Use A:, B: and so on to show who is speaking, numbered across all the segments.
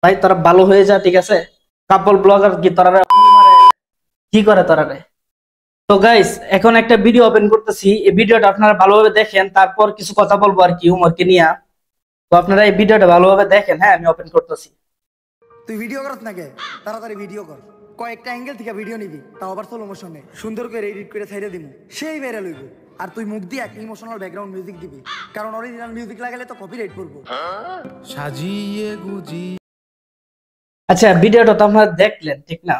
A: ভাই তোরা ভালো হয়ে যা, ঠিক আছে। কাপল ব্লগার কি তোরা কি করে তোরা রে? তো গাইস, এখন একটা ভিডিও ওপেন করতেছি। এই ভিডিওটা আপনারা ভালোভাবে দেখেন, তারপর কিছু কথা বলবো আর কি উমরকে নিয়ে। তো আপনারা এই ভিডিওটা ভালোভাবে দেখেন। হ্যাঁ, আমি ওপেন করতেছি।
B: তুই ভিডিও করছ নাকি? তাড়াতাড়ি ভিডিও কর। কয়েকটা অ্যাঙ্গেল থেকে ভিডিও নিবি, তাও আবার স্লো মোশনে, সুন্দর করে এডিট করে ছাইড়া দিমু, সেই ভাইরাল হইব। আর তুই মুখ দিয়ে একটা ইমোশনাল ব্যাকগ্রাউন্ড মিউজিক দিবি, কারণ অরিজিনাল মিউজিক লাগালে তো কপিরাইট পড়বো।
C: সাজিয়ে গুজিয়ে।
A: আচ্ছা, ভিডিওটা তো আপনারা দেখলেন, ঠিক না?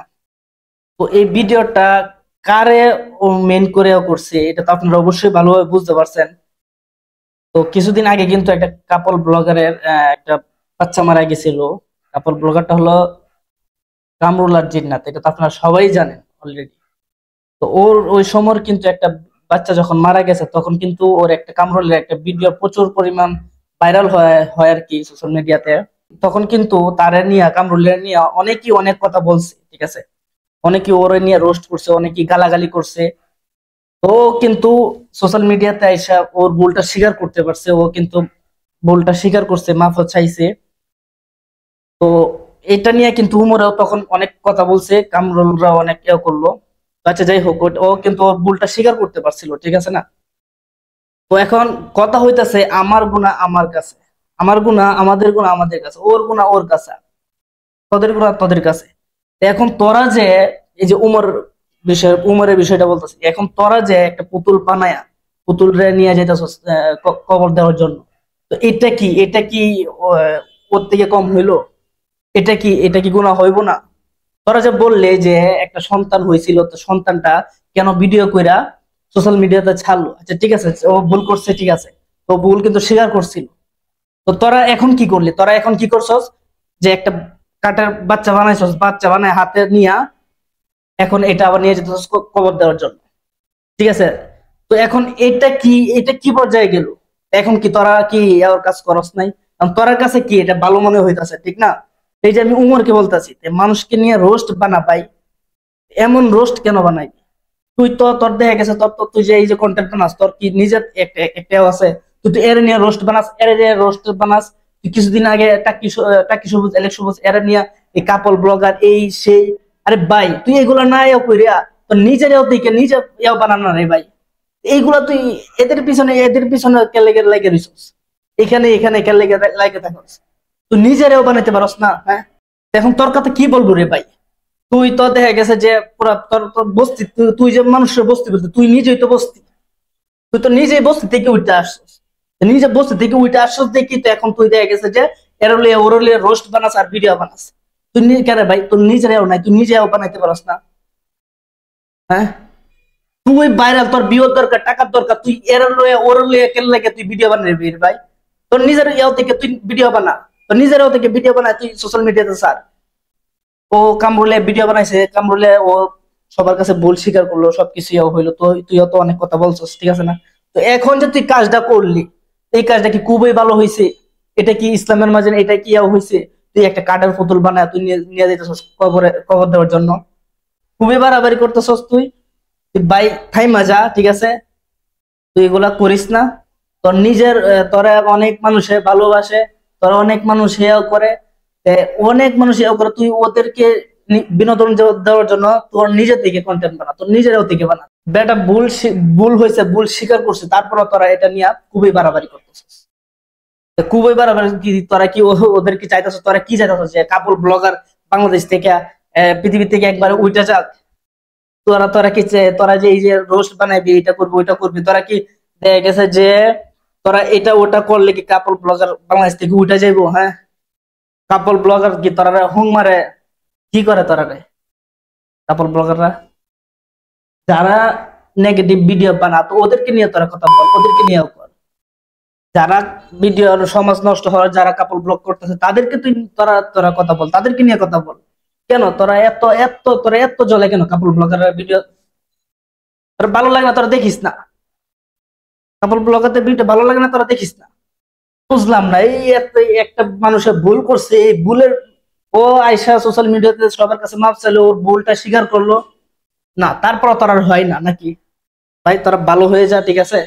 A: তো এই ভিডিওটা কারে ও মেন করে করছে এটা তো আপনারা অবশ্যই ভালোভাবে বুঝতে পারছেন। তো কিছুদিন আগে কিন্তু একটা কাপল ব্লগারের একটা বাচ্চা মারা গেছিল। কাপল ব্লগারটা হলো কামরুল আর জিন্নাত, এটা তো আপনারা সবাই জানেন অলরেডি। তো ওর ওই সময় কিন্তু একটা বাচ্চা যখন মারা গেছে, তখন কিন্তু ওর একটা কামরুলের একটা ভিডিও প্রচুর পরিমাণ ভাইরাল হয় হয় আর কি সোশ্যাল মিডিয়াতে। তখন কিন্তু তারে নিয়ে, কামরুলের নিয়ে অনেকেই অনেক কথা বলছে, ঠিক আছে। অনেকে ওরে নিয়ে রোস্ট করছে, অনেকে গালাগালি করছে। তো কিন্তু সোশ্যাল মিডিয়াতে আইসা ওর ভুলটা স্বীকার করতে পারছে। ও কিন্তু ভুলটা স্বীকার করছে, মাফ চাইছে। তো এটা নিয়ে কিন্তু উমরাও তখন অনেক কথা বলছে, কামরুলরা অনেক করলো। আচ্ছা, যাই হোক, ও কিন্তু ওর ভুলটা স্বীকার করতে পারছিল, ঠিক আছে না? তো এখন কথা হইতাছে আমার গুনাহ আমার কাছে, আমার গুনাহ আমাদের গুনাহ আমাদের কাছে, ওর গুনাহ ওর কাছে, তোদের গুনাহ তোদের কাছে। তো এখন তোরা যে এই যে উমরের বিষয়টা বলতেছি, এখন তোরা যে একটা পুতুল বানায়া পুতুল রে নিয়ে যেতেছস কবর দেওয়ার জন্য। তো এটা কি ওর থেকে কম হইলো? এটা কি গুনাহ হইব না? তোরা যে বললে যে একটা সন্তান হয়েছিল, তো সন্তানটা কেন ভিডিও কইরা সোশ্যাল মিডিয়াতে ছাড়লো? আচ্ছা, ঠিক আছে, ও ভুল করছে, ঠিক আছে। তো ভুল কিন্তু স্বীকার করছিল। তো তোরা এখন কি করলি? তোরা এখন কি করছস? যে একটা কাটার বাচ্চা বানাইছস, বাচ্চা বানায় হাতে নিয়া এখন এটা আবার নিয়ে যেতেছস কবর দেওয়ার জন্য, ঠিক আছে। তো এখন এটা কি পর্যায়ে গেল? এখন কি তোরা কি আর কাজ করস নাই? কারণ তোরার কাছে কি এটা ভালো মনে হইতাছে, ঠিক না? এই যে আমি উমরকে বলতাছি, মানুষকে নিয়ে রোস্ট বানা পাই, এমন রোস্ট কেন বানাই? তুই তো তোর দেখা গেছে, তুই যে এই যে কন্টেন্ট বানাস, তোর কি নিজের একটাও আছে? তুই তো এর নিয়ে রোস্ট বানাস, এর নিয়ে রোস্ট বানাস। তুই কিছুদিন আগে টাকি সবুজ এলেক সবুজ এর নিয়ে এই কাপল ব্লগার এই সেই। আরে ভাই, তুই এগুলা না কইরা তোর নিজের নিজে বানানো রে ভাই। এইগুলা তুই এদের পিছনে লেগে রইছস, এখানে এখানে লেগে থাকস। তুই নিজেরাও বানাইতে পারস না, হ্যাঁ? এখন তোর কথা কি বলবো রে ভাই? তুই তো দেখা গেছে যে পুরা তোর বস্তি, তুই যে মানুষের বস্তি বলতে, তুই নিজেই তো বস্তি। তুই তো নিজেই বস্তি থেকে উঠতে আসছিস। নিজে বস্তি থেকে উঠে আসছিস দেখি তো এখন তুই দেখা গেছে যে এরলে ওরলে রোস্ট বানাস আর ভিডিও বানাস। তুই কেন ভাই, তোর নিজেরাও নাই, তুই নিজেও বানাইতে পারস না, হ্যাঁ? তুই ভাইরাল, তোর বিয়ের দরকার, টাকার দরকার, তুই এরলে ওরলে কেন লাগে তুই ভিডিও বানাবি ভাই? তোর নিজের ইয়াও থেকে তুই ভিডিও বানা, তোর নিজেরাও থেকে ভিডিও বানা, তুই সোশ্যাল মিডিয়াতে ছাড়। ও কামরুলে ভিডিও বানাইছে, কামরুলে ও সবার কাছে ভুল স্বীকার করলো, সবকিছু হইলো। তো তুইও তো অনেক কথা বলছিস, ঠিক আছে না? তো এখন যে তুই কাজটা করলি, এই কাজটা কি খুবই ভালো হয়েছে? এটা কি ইসলামের মাঝে এটা কি হয়েছে? তুই একটা কাঠের পুতুল বানায় তুই নিয়ে যেতেছস কবর দেওয়ার জন্য। খুবই বাড়াবাড়ি করতেছস তুই। তুই ভাই থাইমা যা, ঠিক আছে? তুই এগুলা করিস না। তোর নিজের তোরা অনেক মানুষে ভালোবাসে, তোরা অনেক মানুষ হেয়াও করে, অনেক মানুষ হেয়াও করে। তুই ওদেরকে বিনোদন দেওয়ার জন্য তোর নিজের থেকে কন্টেন্ট বানা, তোর নিজেরাও থেকে বানা। বেটা ভুল হয়েছে, ভুল স্বীকার করছে, তারপরে তোরা এটা নিয়ে খুবই বাড়াবাড়ি করতেছিস। খুবই বাড়াবাড়ি কি? তোরা কি ওদের কি চাইতেছ? তোরা কি চাইতেছ যে কাপল ব্লগার বাংলাদেশ থেকে পৃথিবী থেকে একবারে উল্টা যাক? তোরা তোরা কি তোরা যে এই যে রোস্ট বানাবি, এটা করবি ওইটা করবি, তোরা কি দেখা গেছে যে তোরা এটা ওটা করলে কি কাপল ব্লগার বাংলাদেশ থেকে উঠে যাইবো? হ্যাঁ, কাপল ব্লগার কি তোরা হুং মারে? কি করে তোরা রে কাপল ব্লগাররা? যারা নেগেটিভ ভিডিও বানা, তো ওদেরকে নিয়ে তোরা কথা বল, ওদেরকে নিয়েও কর। যারা ভিডিও সমাজ নষ্ট হওয়ার, যারা কাপল ব্লগ করতেছে, তাদেরকে তুই তোরা তোরা কথা বল, তাদেরকে নিয়ে কথা বল। কেন তোরা এত জ্বলে কেন কাপল ব্লগারের ভিডিও? তোর ভালো লাগে না? তোরা দেখিস না? কাপল ব্লগারদের ভিডিও ভালো লাগে না? তোরা দেখিস না? বুঝলাম না। এই একটা মানুষের ভুল করছে, এই ভুলের ও আইসা সোশ্যাল মিডিয়াতে সবার কাছে মাপ চাইলো, ওর ভুলটা স্বীকার করলো না, তারপর তোর আর হয় না নাকি? ভাই তোরা ভালো হয়ে যা, ঠিক আছে?